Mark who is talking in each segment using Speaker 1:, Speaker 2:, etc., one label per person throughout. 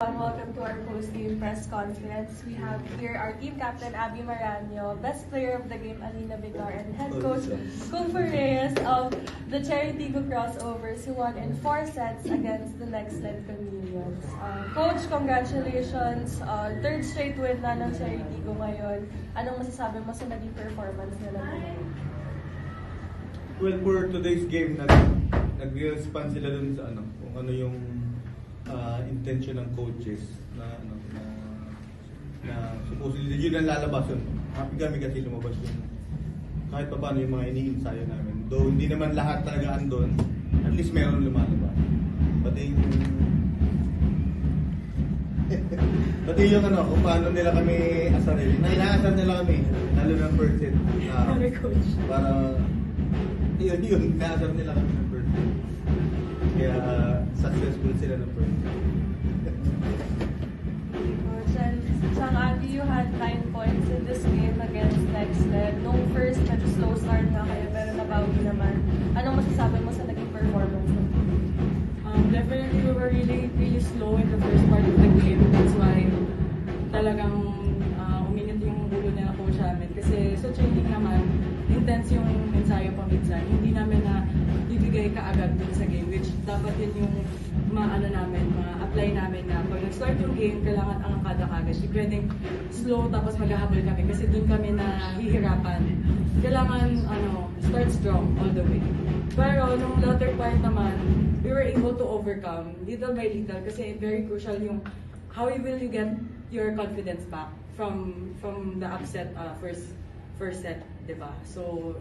Speaker 1: Welcome to our post-game press conference. We have here our team captain, Abby Maranyo, best player of the game, Alina Vicar, and head coach, Kung Reyes of the Cherry Tigo Crossovers, who won in 4 sets against the Nextlet Chameleons. Coach, congratulations. Third straight win na ng Cherry Tigo ngayon. Anong masasabi mo sa naging performance nila ngayon?
Speaker 2: Well, for today's game, nag-respond sila dun sa kung ano yung intention ng coaches na supposedly yun ang lalabas yun. Happy kami kasi lumabas yung kahit pa paano yung mga ini-ensayo namin. Though hindi naman lahat talaga andon, at least meron lumalabas. Pati yung kung paano nila kami asarin. Inaasar nila kami, lalo ng first set. Para yun, inaasar nila kami ng first set. Kaya successful sila ng first.
Speaker 1: Sang Abby, you had 9 points in this game against Nextlet. Nung first, medyo slow start nga kayo, pero nabawi naman. Anong masasabi mo sa naging performance ng team?
Speaker 3: Definitely, we were really slow in the first part of the game. That's why talagang uminit yung ulo nila coach namin. Kasi sa training naman, intense yung ensayo paminsan. Hindi namin na bibigay kaagad dun sa game, which dapat yun yung ma-apply namin na pag nag-start yung game, kailangan ang kada kagad. Hindi pwedeng slow tapos maghahabol kami kasi dun kami nahihirapan. Kailangan start strong all the way. Pero nung latter part naman, we were able to overcome little by little kasi very crucial yung how will you get your confidence back from the upset first set, diba? So,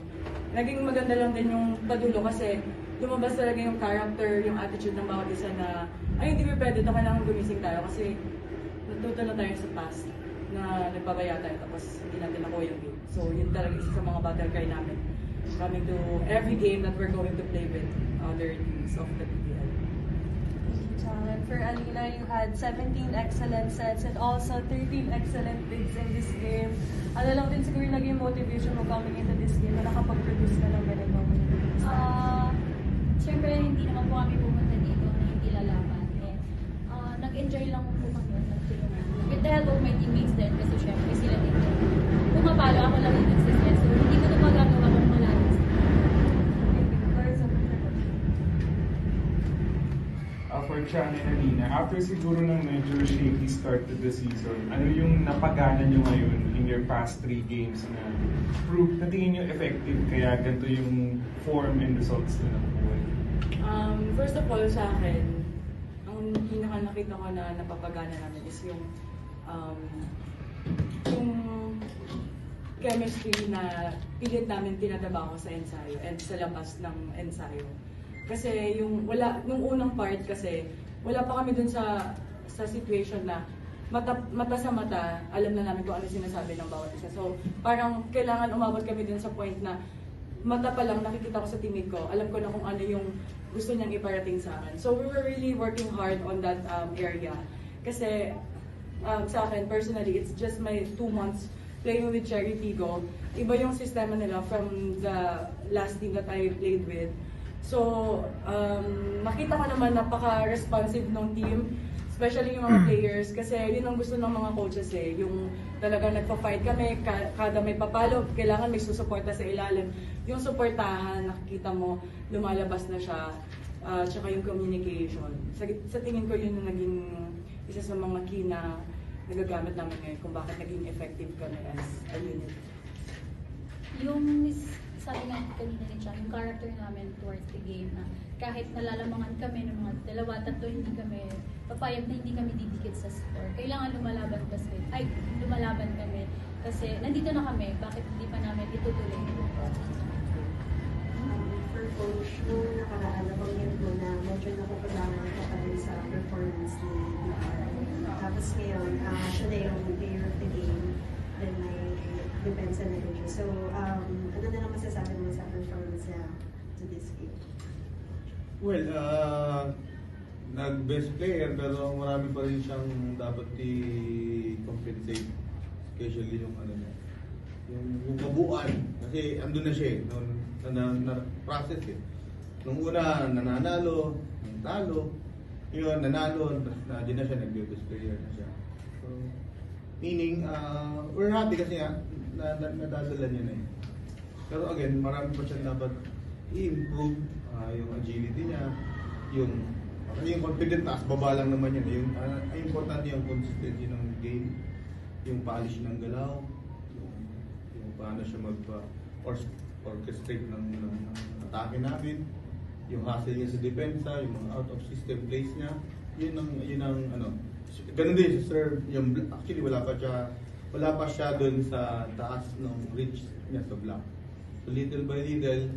Speaker 3: naging maganda lang din yung padulo kasi lumabas talaga yung character, yung attitude ng bawat isa na ay hindi pa pwede, kailangan gumising tayo kasi natuto na tayo sa past na nagpabaya tayo tapos hindi natin nakuha yung game. So, yun talaga isa sa mga battle cry namin coming to every game that we're going to play with other teams of the PBL.
Speaker 1: And for Alina, you had 17 excellent sets and also 13 excellent bigs in this game. Ano lang din siguro naging motivation mo coming into this game na nakapag-produce ka ng ganito?
Speaker 4: Siyempre, hindi naman po kami pumunta dito na hindi lalaban. Nag-enjoy lang po kami ng tulungan. With the help of my teammates din, kasi siyempre sila din. Kung mapalo, ako lang yung nagsistress. So, hindi ko na magagawa kung malalas.
Speaker 5: For Chan and Alina, after siguro ng medyo shaky start to the season, ano yung napagana nyo ngayon in your past 3 games na prove na tingin nyo effective kaya ganito yung form and results na nakuha?
Speaker 3: First of all, sa akin, ang pinaka nakita ko na napapagana namin is yung chemistry na pilit namin tinatabaho sa ensayo and sa labas ng ensayo. Kasi nung unang part kasi, wala pa kami dun sa situation na mata sa mata, alam na namin kung ano sinasabi ng bawat isa. So, parang kailangan umabot kami dun sa point na mata pa lang nakikita ko sa teammate ko, alam ko na kung ano yung gusto niyang iparating sa akin. So, we were really working hard on that area. Kasi, sa akin, personally, it's just my 2 months playing with Cherry Tigo. Iba yung sistema nila from the last team that I played with. So, makita ko naman napaka-responsive ng team, especially yung mga players, kasi yun ang gusto ng mga coaches yung talaga nagpa-fight kami, kada may papalo, kailangan may susuporta sa ilalim. Yung suportahan, nakikita mo, lumalabas na siya, tsaka yung communication. Sa tingin ko yun yung naging isa sa mga key na nagagamit namin ngayon kung bakit naging effective kami as a unit.
Speaker 4: Yung sabi nga kanina ni Chan, yung character namin towards the game na kahit nalalamangan kami ng mga 2-3, hindi kami papayag na hindi kami didikit sa score. Kailangan lumalaban kami kasi nandito na kami, bakit hindi pa namin itutuloy yung process.
Speaker 6: For coach, nung nakaraan na pag-hint mo na medyo nakukulangan ka pa rin sa performance ni BR. Tapos ngayon, siya na yung player of the game, then may depensa na rin siya. So, ano na lang masasabi mo sa performance niya to this game?
Speaker 2: Well, nag-best player pero marami pa rin siyang dapat i-compensate. Especially yung yung kabuuan. Kasi andun na siya na-process Nung una, nananalo, talo. Yun, nanalo, nandiyan na siya, nag-best player na siya. So, meaning, we're happy kasi nga, nadadala niya na eh. Pero again, marami pa siya dapat i-improve, yung agility niya, yung confident taas, baba lang naman yun. Yung, importante yung consistency ng game, yung polish ng galaw, yung paano siya orchestrate ng atake namin, yung hustle niya sa depensa, yung mga out of system plays niya, yun ang ano. Ganun din si Sir, yung actually wala pa siya doon sa taas ng reach niya sa block. So little by little,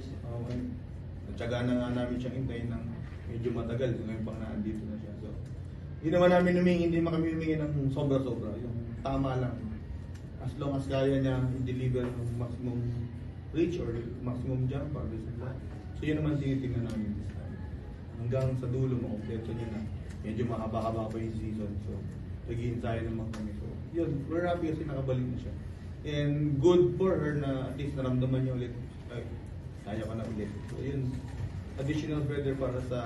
Speaker 2: natsaga na nga namin siyang hintayin ng medyo matagal, so ngayon pang naandito na siya. So, hindi naman namin hindi naman kami humingi ng sobra-sobra, yung tama lang. As long as kaya niya i-deliver ng maximum reach or maximum jump or blah. So yun naman tinitingnan namin this time. Hanggang sa dulo, makompleto niya na. Medyo mahaba-haba pa yung season. So, nag-i-ensayo naman kami. So, yun, we're happy kasi nakabalik na siya. And good for her na at least naramdaman niya ulit, ay, kaya ka na ulit. So, yun, additional feather para sa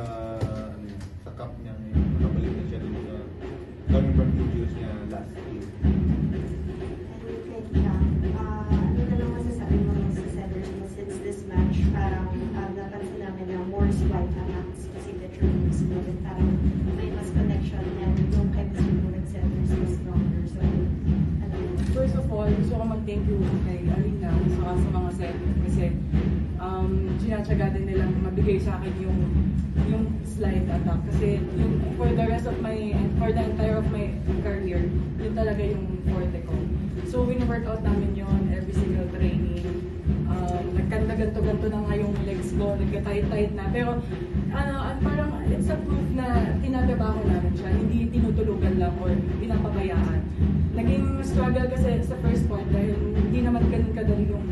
Speaker 2: cup niya ngayon. Nakabalik na siya dun sa coming from videos niya last year.
Speaker 6: Ano na lang masasabi mo sa sellers mo since this match, parang napansin namin na more swipe attacks kasi the trainees mo, and parang may mas connection and yung chemistry mo with sellers is stronger. So, ano yun?
Speaker 3: First of all, gusto ko mag-thank you kay Alina sa mga sellers kasi sinatsaga din nilang mabigay sa akin yung slide attack kasi yung for the entire of my career, yun talaga yung forte ko. So win-workout namin yun every single training. Nagkanta-ganto-ganto na nga yung legs ko, nagka-tight-tight na. Pero parang it's a proof na tinatabaho namin siya, hindi tinutulugan lang or pinapabayaan. Naging struggle kasi sa first part dahil hindi naman ganun kadali yung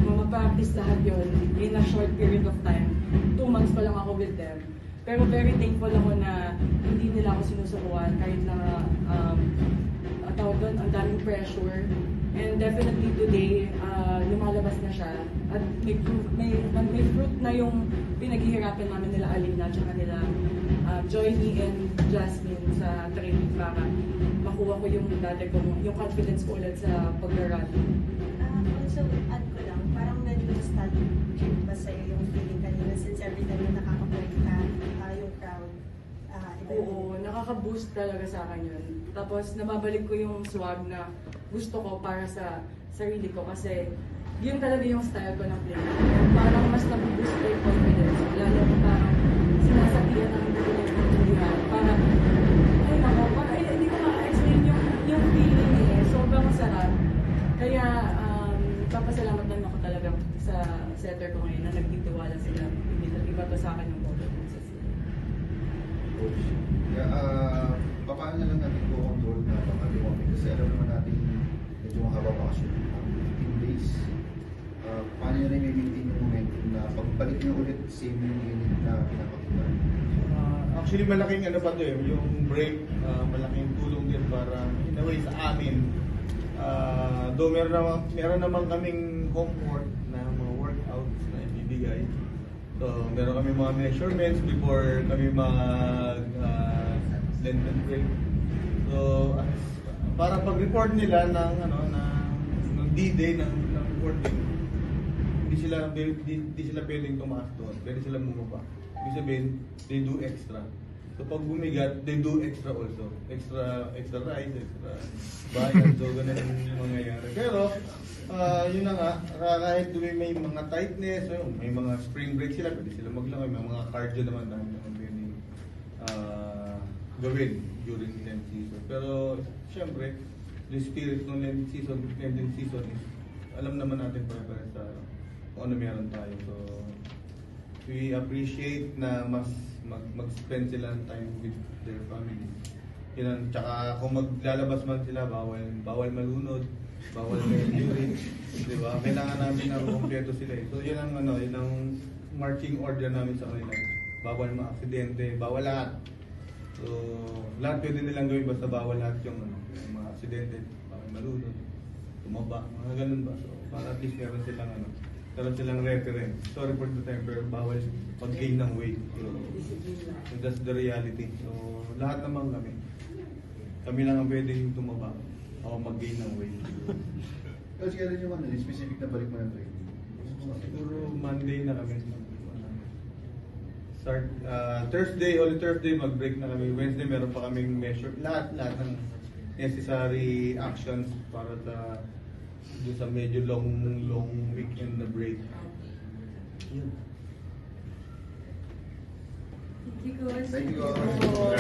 Speaker 3: ma-practice lahat yun in a short period of time. 2 months pa lang ako with them. Pero very thankful ako na hindi nila ako sinusukuan kahit na tawag doon, ang daming pressure. And definitely today, lumalabas na siya. At may fruit na yung pinaghihirapan namin nila Alina at nila Joyny and Jasmine sa training para makuha ko yung dati ko, yung confidence ko ulit sa pag-rally.
Speaker 6: Also, add ko lang, parang nag-nostalgic ba sa'yo yung feeling kanina since every time na nakaka-point ka, yung crowd,
Speaker 3: Oo, nakaka-boost talaga sa akin yun. Tapos nababalik ko yung swag na gusto ko para sa sarili ko kasi yun talaga yung style ko ng play. Parang mas nabuboost ko yung confidence. Lalo na parang sinasabihan ng hindi ko naiintindihan. Parang, ay nako, hindi ko ma-explain yung feeling eh. Sobrang masarap. Kaya, papasalamat lang ako talaga sa setter ko ngayon na nagtitiwala sila. Iba to sa akin yung ball.
Speaker 7: Coach, paano na lang natin control na pangaliwang kasi alam naman natin medyo mahaba pa kasi 15 days. Paano nyo na i-maintain yung momentum na pagbalik nyo ulit same yung unit na pinapakita?
Speaker 2: Actually, malaking ano pa to eh, yung break, malaking tulong din para in a way sa amin. Though meron naman kaming comfort na mga workouts na ibibigay. So, meron kami mga measurements before kami length and break. So, para pag-report nila ng D-day ng reporting, hindi sila pwedeng tumaas doon, pwede sila bumaba. Ibig sabihin, they do extra. So pag bumigat, they do extra also. Extra rise, extra bayad. So ganun yung mangyayari. Pero, yun na nga, kahit may mga tightness, may mga spring break sila, pwede sila maglangoy, may mga cardio naman na pwedeng gawin during length season. Pero, syempre, the spirit ng length season is, alam naman natin para sa kung ano meron tayo. So, we appreciate na mag-spend sila ng time with their family. Yun, tsaka kung maglalabas man sila, bawal malunod, bawal ma-injury, di ba? Kailangan namin na kumpleto sila eh. So yun ang marching order namin sa kanila. Bawal ma-aksidente, bawal lahat. So lahat pwede nilang gawin basta bawal lahat yung mga aksidente, bawal malunod, tumaba, mga ganun ba. So para at least meron silang meron silang referee. Sorry for the time, pero bawal mag-gain ng weight. So that's the reality. So lahat naman kami. Kami lang ang pwedeng tumaba o mag-gain ng weight.
Speaker 7: Kasi kailan yung ano, yung specific na balik mo ng training?
Speaker 2: Siguro Monday na kami. Start Thursday, Holy Thursday, mag-break na kami. Wednesday, meron pa kaming measure. Lahat ng necessary actions para sa medyo long weekend na break. Yun.
Speaker 1: Thank you, Coach.
Speaker 7: Thank you all.